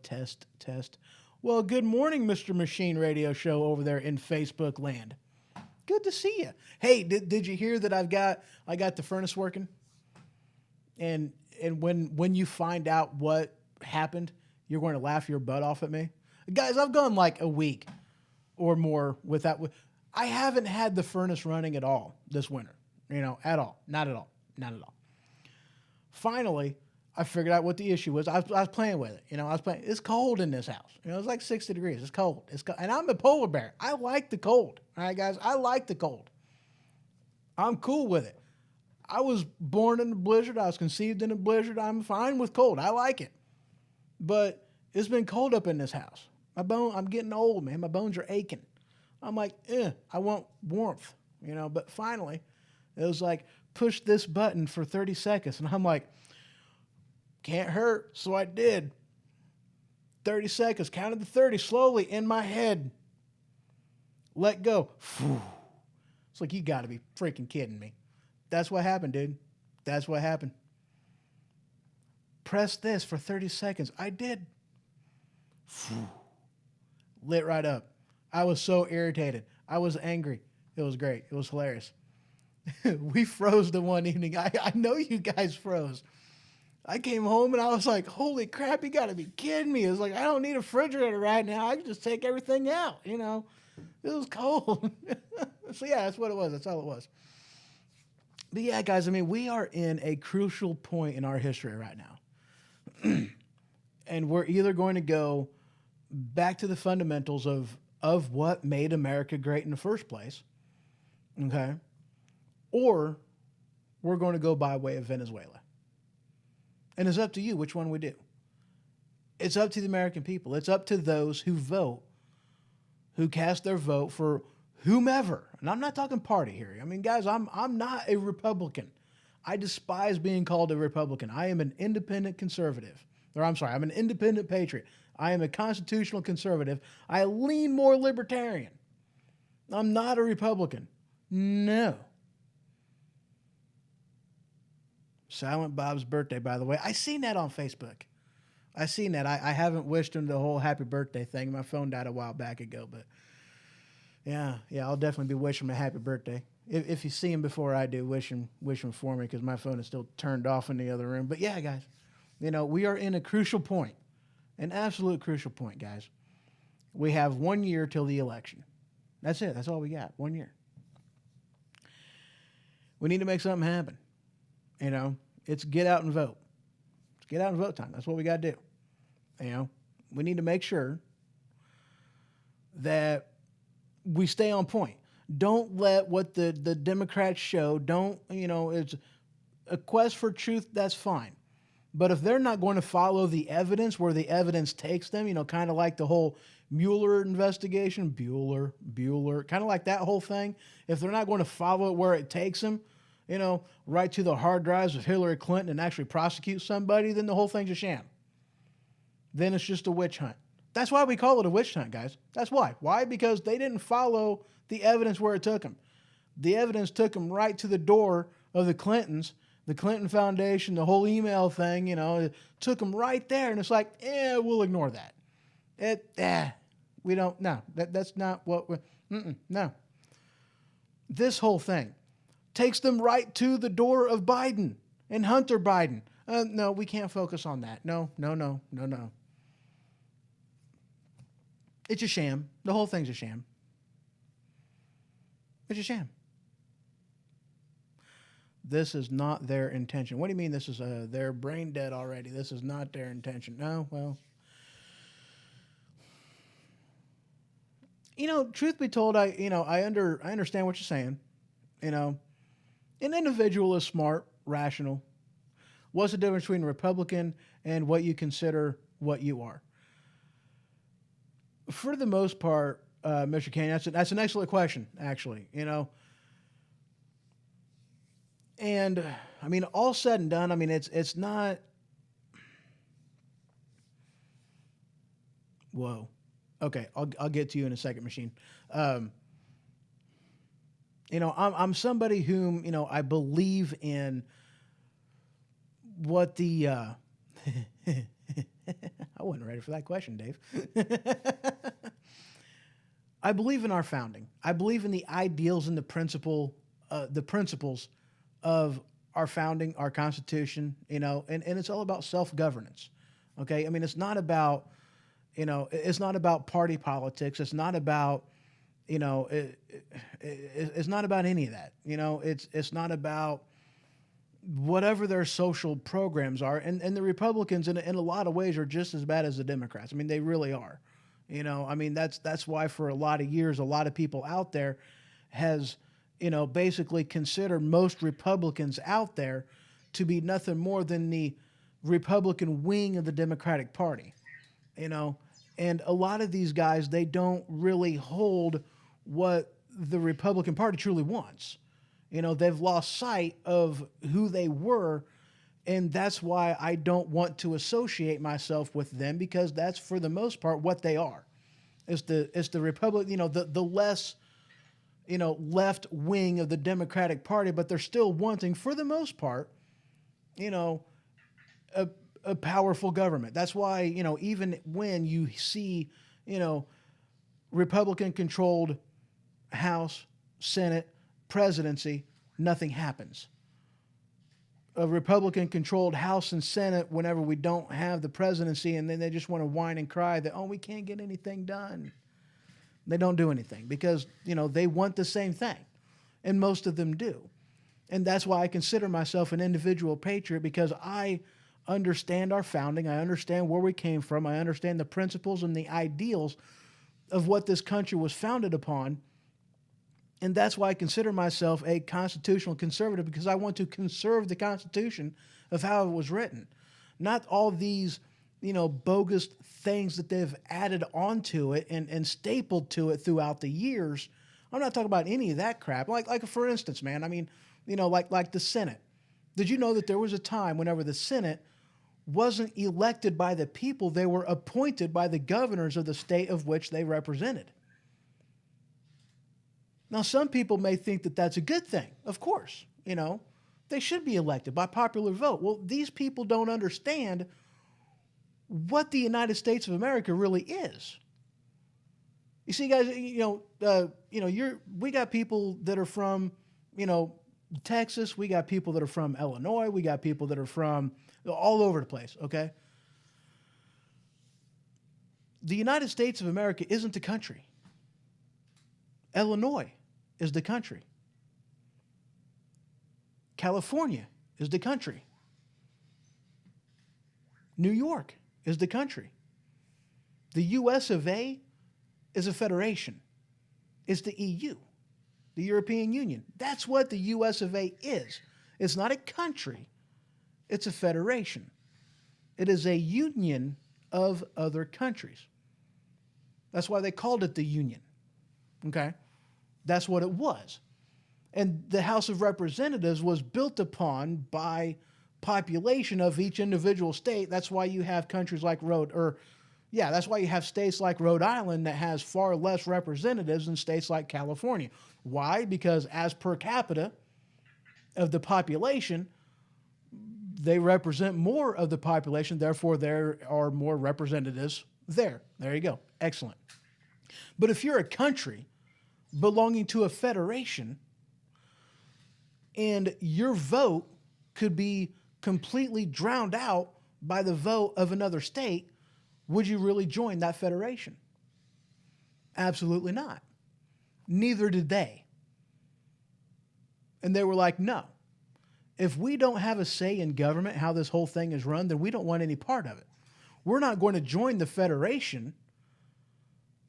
test. Well, good morning, Mr. Machine Radio Show over there in Facebook land. Good to see you. Hey, did you hear that I got the furnace working? And when you find out what happened, you're going to laugh your butt off at me. Guys, I've gone like a week or more without... I haven't had the furnace running at all this winter. at all. Not at all. Not at all. Finally, I figured out what the issue was. I was playing with it. I was playing. It's cold in this house. It's like 60 degrees. It's cold. And I'm a polar bear. I like the cold. All right, guys. I like the cold. I'm cool with it. I was born in a blizzard. I was conceived in a blizzard. I'm fine with cold. I like it. But it's been cold up in this house. I'm getting old, man. My bones are aching. I'm like, I want warmth, But finally, it was like, push this button for 30 seconds. And I'm like, can't hurt. So I did. 30 seconds. Counted to 30 slowly in my head. Let go. It's like, you got to be freaking kidding me. That's what happened, dude. That's what happened. Press this for 30 seconds. I did. Lit right up. I was so irritated. I was angry. It was great. It was hilarious. We froze the one evening. I know you guys froze. I came home and I was like, holy crap, you got to be kidding me. It was like, I don't need a refrigerator right now. I can just take everything out, It was cold. So, yeah, that's what it was. That's all it was. But, yeah, guys, we are in a crucial point in our history right now. And we're either going to go back to the fundamentals of what made America great in the first place, okay? Or we're going to go by way of Venezuela. And it's up to you which one we do. It's up to the American people. It's up to those who vote, who cast their vote for whomever. And I'm not talking party here. Guys, I'm not a Republican. I despise being called a Republican. I am an independent conservative. I'm an independent patriot. I am a constitutional conservative. I lean more libertarian. I'm not a Republican. No. Silent Bob's birthday, by the way. I seen that on Facebook. I seen that. I haven't wished him the whole happy birthday thing. My phone died a while back ago, but yeah, I'll definitely be wishing him a happy birthday. If you see him before I do, wish him for me because my phone is still turned off in the other room. But yeah, guys, we are in a crucial point, an absolute crucial point, guys. We have 1 year till the election. That's it. That's all we got. 1 year. We need to make something happen. It's get out and vote. It's get out and vote time. That's what we got to do. We need to make sure that we stay on point. Don't let what the Democrats show, it's a quest for truth, that's fine. But if they're not going to follow the evidence where the evidence takes them, kind of like the whole Mueller investigation, Bueller, kind of like that whole thing. If they're not going to follow it where it takes them, right to the hard drives of Hillary Clinton and actually prosecute somebody, then the whole thing's a sham. Then it's just a witch hunt. That's why we call it a witch hunt, guys. That's why. Why? Because they didn't follow the evidence where it took them. The evidence took them right to the door of the Clintons, the Clinton Foundation, the whole email thing, it took them right there. And it's like, we'll ignore that. We don't, no, that's not what no. This whole thing takes them right to the door of Biden and Hunter Biden. No, we can't focus on that. No. It's a sham. The whole thing's a sham. It's a sham. This is not their intention. What do you mean this is they're brain dead already? This is not their intention. No, well. Truth be told, I understand what you're saying. An individual is smart, rational. What's the difference between a Republican and what you consider what you are? For the most part, Mr. Kane, that's an excellent question, actually. And all said and done, it's not. Whoa. Okay, I'll get to you in a second, machine. I'm somebody whom I believe in what the. I wasn't ready for that question, Dave. I believe in our founding. I believe in the ideals and the principles of our founding, our Constitution. And it's all about self-governance. Okay, it's not about. It's not about party politics. It's not about It's not about any of that. It's not about whatever their social programs are. And the Republicans, in a lot of ways, are just as bad as the Democrats. I mean, they really are. That's why for a lot of years, a lot of people out there has, basically considered most Republicans out there to be nothing more than the Republican wing of the Democratic Party. And a lot of these guys, they don't really hold what the Republican Party truly wants. They've lost sight of who they were, and that's why I don't want to associate myself with them, because that's for the most part what they are. It's the Republic, the less, left wing of the Democratic Party, but they're still wanting, for the most part, a powerful government. That's why, even when you see, Republican-controlled House, Senate, presidency, nothing happens. A Republican-controlled House and Senate, whenever we don't have the presidency, and then they just want to whine and cry that, we can't get anything done. They don't do anything because, they want the same thing, and most of them do. And that's why I consider myself an individual patriot, because I understand our founding. I understand where we came from. I understand the principles and the ideals of what this country was founded upon. And that's why I consider myself a constitutional conservative, because I want to conserve the Constitution of how it was written. Not all these, bogus things that they've added onto it and stapled to it throughout the years. I'm not talking about any of that crap. Like for instance, man, I mean, like the Senate. Did you know that there was a time whenever the Senate wasn't elected by the people, they were appointed by the governors of the state of which they represented? Now, some people may think that that's a good thing. Of course, they should be elected by popular vote. Well, these people don't understand what the United States of America really is. You see, guys, we got people that are from, Texas. We got people that are from Illinois. We got people that are from all over the place, okay? The United States of America isn't a country. Illinois is the country. California is the country. New York is the country. The US of A is a federation. It's the EU, the European Union. That's what the US of A is. It's not a country. It's a federation. It is a union of other countries. That's why they called it the Union. Okay? That's what it was. And the House of Representatives was built upon by population of each individual state. That's why you have countries like that's why you have states like Rhode Island that has far less representatives than states like California. Why? Because as per capita of the population, they represent more of the population, therefore there are more representatives there. There you go. Excellent. But if you're a country belonging to a federation and your vote could be completely drowned out by the vote of another state, would you really join that federation? Absolutely not. Neither did they. And they were like, no. If we don't have a say in government, how this whole thing is run, then we don't want any part of it. We're not going to join the federation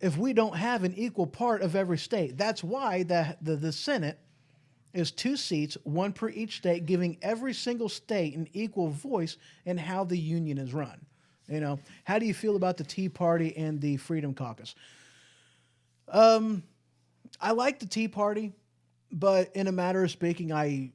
if we don't have an equal part of every state. That's why the Senate is 2 seats, 1 per each state, giving every single state an equal voice in how the union is run. How do you feel about the Tea Party and the Freedom Caucus? I like the Tea Party, but in a matter of speaking,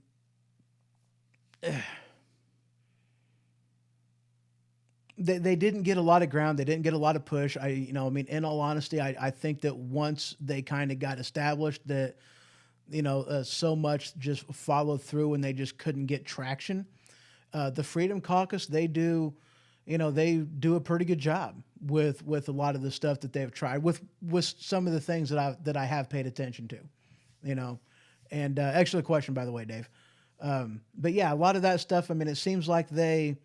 they didn't get a lot of ground. They didn't get a lot of push. In all honesty, I think that once they kind of got established that, so much just followed through and they just couldn't get traction. The Freedom Caucus, they do a pretty good job with a lot of the stuff that they've tried with some of the things that I have paid attention to, and excellent question, by the way, Dave. But yeah, a lot of that stuff, it seems like they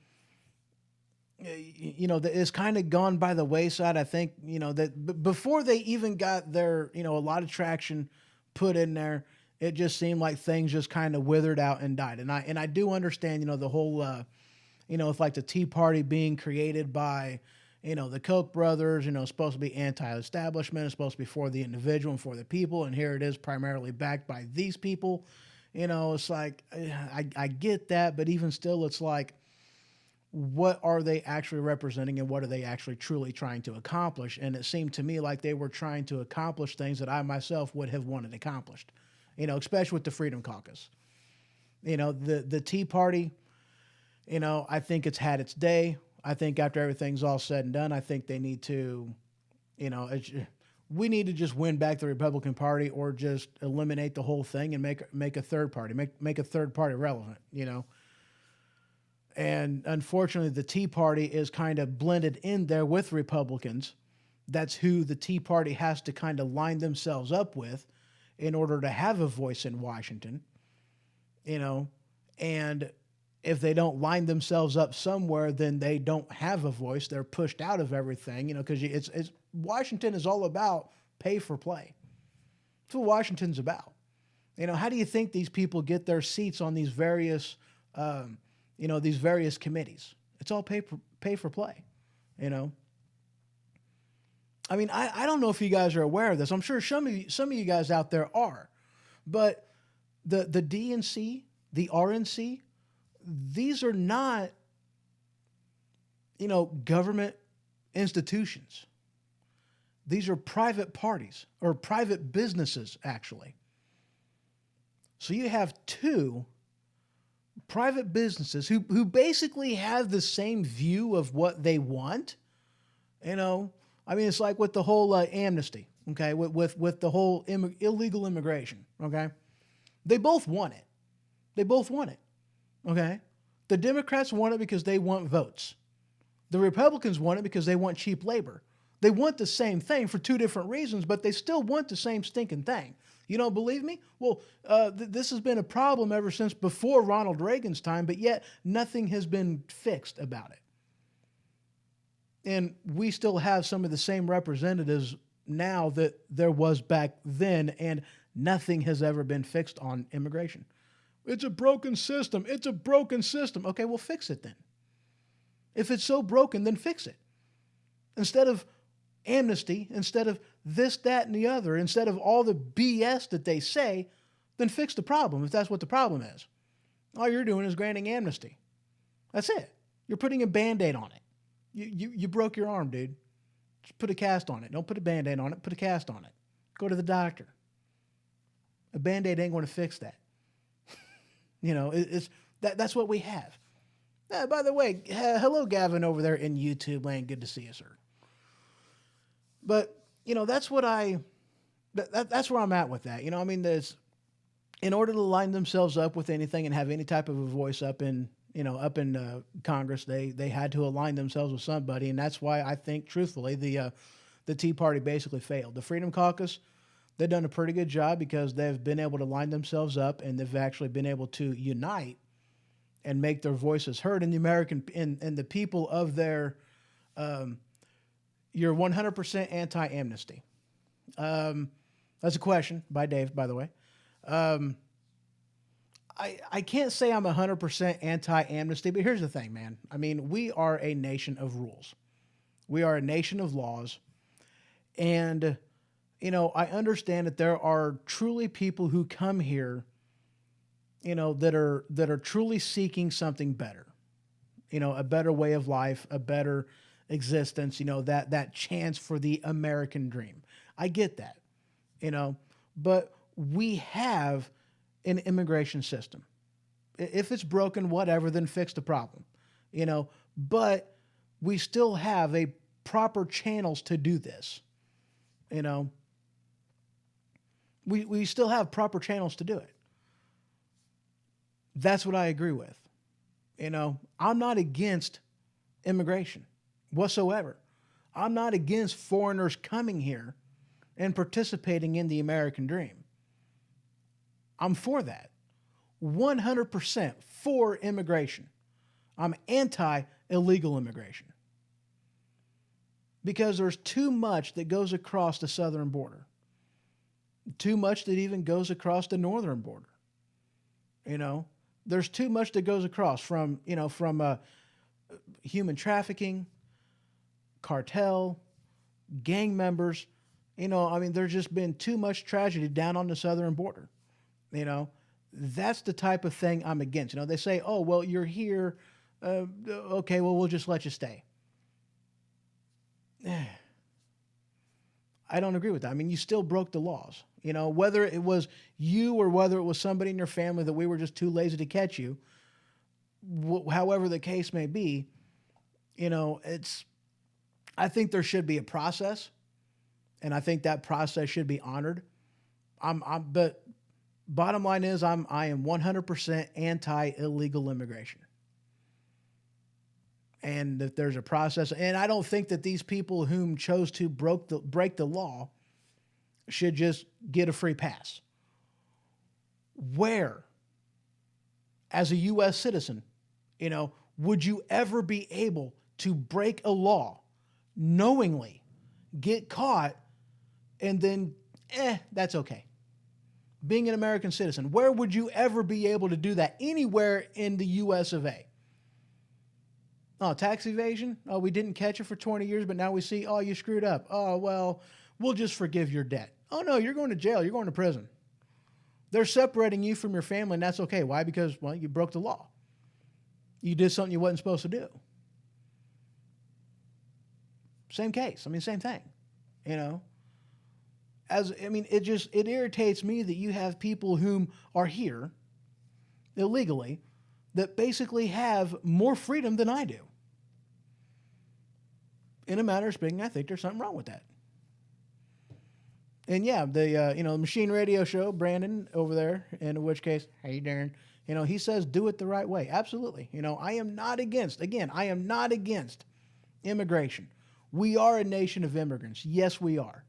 It's kind of gone by the wayside. I think, that before they even got their, a lot of traction put in there, it just seemed like things just kind of withered out and died. And I do understand, the whole, it's like the Tea Party being created by, the Koch brothers, supposed to be anti-establishment, it's supposed to be for the individual and for the people. And here it is primarily backed by these people. It's like, I get that, but even still, it's like, what are they actually representing and what are they actually truly trying to accomplish? And it seemed to me like they were trying to accomplish things that I myself would have wanted accomplished, especially with the Freedom Caucus. The Tea Party, I think it's had its day. I think after everything's all said and done, I think they need to, we need to just win back the Republican Party or just eliminate the whole thing and make a third party, make a third party relevant, And unfortunately, the Tea Party is kind of blended in there with Republicans. That's who the Tea Party has to kind of line themselves up with in order to have a voice in Washington, and if they don't line themselves up somewhere, then they don't have a voice. They're pushed out of everything, because it's Washington is all about pay for play. That's what Washington's about. How do you think these people get their seats on these various, these various committees? It's all pay for play, I mean, I don't know if you guys are aware of this. I'm sure some of you guys out there are, but the DNC, the RNC, these are not, government institutions. These are private parties or private businesses, actually. So you have two private businesses who basically have the same view of what they want. I mean, it's like with the whole amnesty, okay, with the whole illegal immigration, okay? They both want it. They both want it, okay? The Democrats want it because they want votes. The Republicans want it because they want cheap labor. They want the same thing for two different reasons, but they still want the same stinking thing. You don't believe me? Well, this has been a problem ever since before Ronald Reagan's time, but yet nothing has been fixed about it. And we still have some of the same representatives now that there was back then, and nothing has ever been fixed on immigration. It's a broken system. It's a broken system. Okay, well, fix it then. If it's so broken, then fix it. Instead of amnesty, instead of this, that, and the other, instead of all the BS that they say, then fix the problem if that's what the problem is. All you're doing is granting amnesty. That's it. You're putting a Band-Aid on it. You broke your arm, dude. Just put a cast on it. Don't put a Band-Aid on it. Put a cast on it. Go to the doctor. A Band-Aid ain't going to fix that. That's what we have. By the way, hello, Gavin, over there in YouTube land. Good to see you, sir. But, that's what that's where I'm at with that. I mean, in order to line themselves up with anything and have any type of a voice up in Congress, they had to align themselves with somebody. And that's why I think, truthfully, the Tea Party basically failed. The Freedom Caucus, they've done a pretty good job because they've been able to line themselves up and they've actually been able to unite and make their voices heard. And the American and the people of their, you're 100% anti-amnesty. That's a question by Dave, by the way. I can't say I'm 100% anti-amnesty, but here's the thing, man. I mean, we are a nation of rules. We are a nation of laws. And, I understand that there are truly people who come here, that are truly seeking something better, a better way of life, a better existence, that chance for the American dream. I get that, but we have an immigration system. If it's broken, whatever, then fix the problem, but we still have a proper channels to do this, we still have proper channels to do it. That's what I agree with. I'm not against immigration whatsoever. I'm not against foreigners coming here and participating in the American dream. I'm for that. 100% for immigration. I'm anti-illegal immigration. Because there's too much that goes across the southern border. Too much that even goes across the northern border. You know, there's too much that goes across from human trafficking, cartel, gang members. There's just been too much tragedy down on the southern border. That's the type of thing I'm against. They say, oh, well, you're here. Okay, well, we'll just let you stay. I don't agree with that. You still broke the laws. Whether it was you or whether it was somebody in your family that we were just too lazy to catch you, however the case may be, I think there should be a process, and I think that process should be honored. But bottom line is, I am 100% anti-illegal immigration. And if there's a process, and I don't think that these people whom chose to break the law should just get a free pass. Where, as a U.S. citizen, would you ever be able to break a law knowingly, get caught, and then, that's okay? Being an American citizen, where would you ever be able to do that? Anywhere in the U.S. of A. Oh, tax evasion? Oh, we didn't catch you for 20 years, but now we see, oh, you screwed up. Oh, well, we'll just forgive your debt. Oh, no, you're going to jail. You're going to prison. They're separating you from your family, and that's okay. Why? Because, well, you broke the law. You did something you wasn't supposed to do. Same case. Same thing. It irritates me that you have people whom are here illegally that basically have more freedom than I do. In a matter of speaking, I think there's something wrong with that. And yeah, the Machine Radio Show, Brandon over there, in which case, hey Darren, he says do it the right way. Absolutely. I am not against immigration. We are a nation of immigrants. Yes, we are.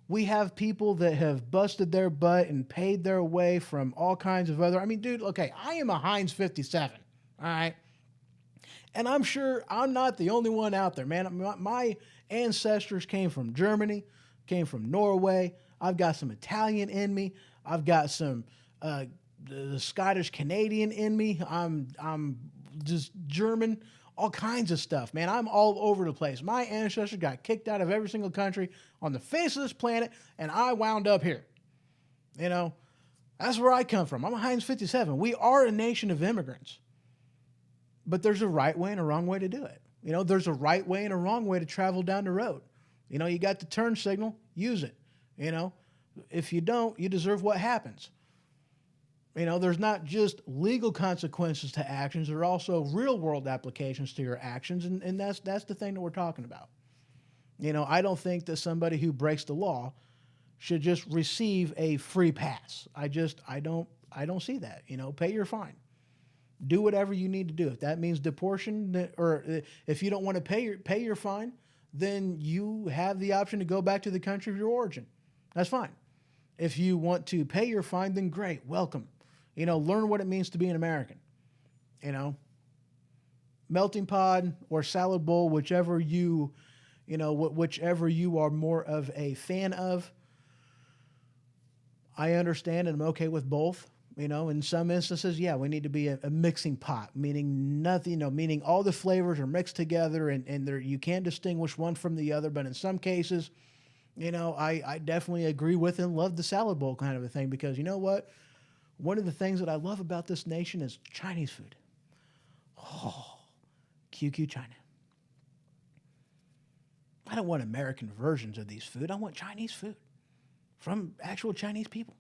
We have people that have busted their butt and paid their way from all kinds of other. Dude, okay, I am a Heinz 57, all right? And I'm sure I'm not the only one out there, man. My ancestors came from Germany, came from Norway. I've got some Italian in me. I've got some the Scottish Canadian in me. I'm just German. All kinds of stuff, man. I'm all over the place. My ancestors got kicked out of every single country on the face of this planet, and I wound up here. That's where I come from. I'm a Heinz 57. We are a nation of immigrants. But there's a right way and a wrong way to do it. There's a right way and a wrong way to travel down the road. You got the turn signal, use it. If you don't, you deserve what happens. There's not just legal consequences to actions. There are also real-world applications to your actions, and that's the thing that we're talking about. I don't think that somebody who breaks the law should just receive a free pass. I don't see that. Pay your fine. Do whatever you need to do. If that means deportation, or if you don't want to pay your fine, then you have the option to go back to the country of your origin. That's fine. If you want to pay your fine, then great, welcome. Learn what it means to be an American. Melting pot or salad bowl, whichever you are more of a fan of. I understand and I'm okay with both. In some instances, yeah, we need to be a mixing pot, meaning nothing, meaning all the flavors are mixed together and you can't distinguish one from the other. But in some cases, I definitely agree with and love the salad bowl kind of a thing because you know what? One of the things that I love about this nation is Chinese food. Oh, QQ China. I don't want American versions of these food. I want Chinese food from actual Chinese people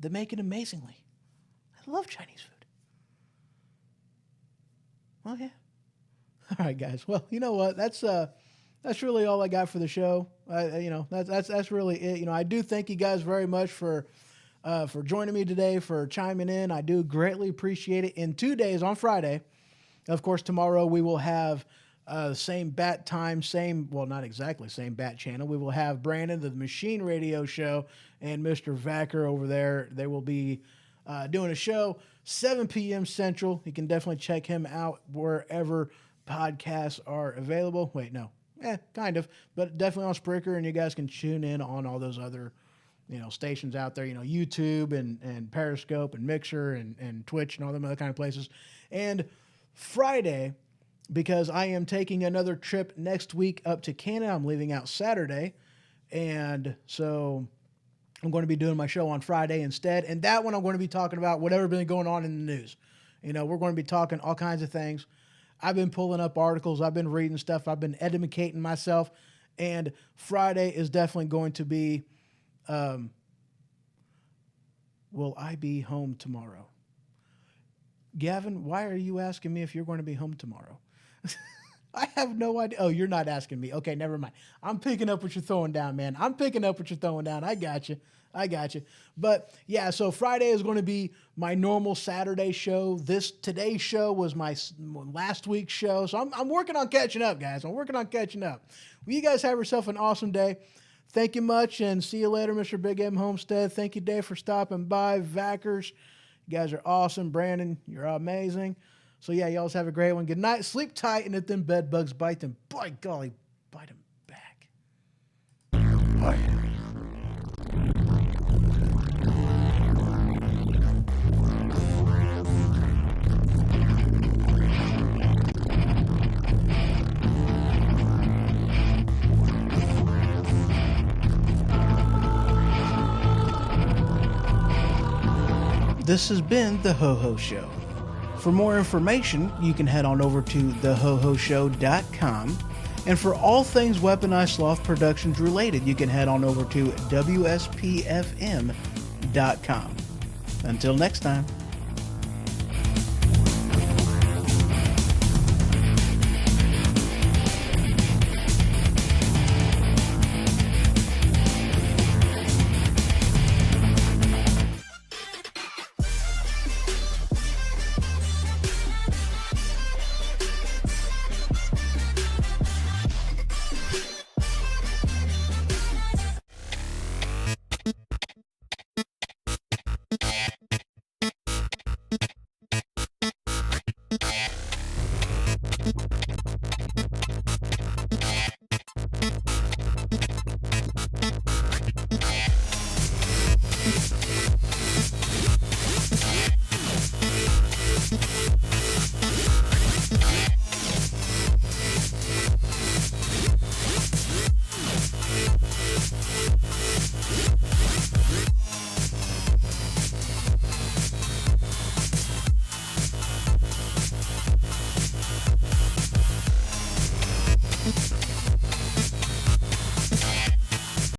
that make it amazingly. I love Chinese food. Oh, yeah. All right, guys. Well, you know what? That's really all I got for the show. That's really it. I do thank you guys very much for joining me today, for chiming in. I do greatly appreciate it. In 2 days, on Friday, of course, tomorrow we will have same bat time, not exactly same bat channel. We will have Brandon, the Machine Radio Show, and Mr. Vacker over there. They will be doing a show 7 p.m. Central. You can definitely check him out wherever podcasts are available. Wait, no. Kind of, but definitely on Spreaker, and you guys can tune in on all those other, stations out there, YouTube and Periscope and Mixer and Twitch and all them other kind of places. And Friday, because I am taking another trip next week up to Canada. I'm leaving out Saturday, and so I'm going to be doing my show on Friday instead. And that one I'm going to be talking about whatever's been going on in the news. We're going to be talking all kinds of things. I've been pulling up articles. I've been reading stuff. I've been educating myself. And Friday is definitely going to be, will I be home tomorrow? Gavin, why are you asking me if you're going to be home tomorrow? I have no idea. Oh, you're not asking me. Okay, never mind. I'm picking up what you're throwing down, man. I'm picking up what you're throwing down. I got you. But yeah, so Friday is going to be my normal Saturday show. Today's show was my last week's show. So I'm working on catching up, guys. I'm working on catching up. Well, you guys have yourself an awesome day. Thank you much, and see you later, Mr. Big M Homestead. Thank you, Dave, for stopping by. Vackers, you guys are awesome. Brandon, you're amazing. So yeah, y'all have a great one. Good night. Sleep tight, and if them bed bugs bite them, by golly, bite them back. Bye. This has been The Ho-Ho Show. For more information, you can head on over to thehohoshow.com. And for all things Weaponized Sloth Productions related, you can head on over to wspfm.com. Until next time.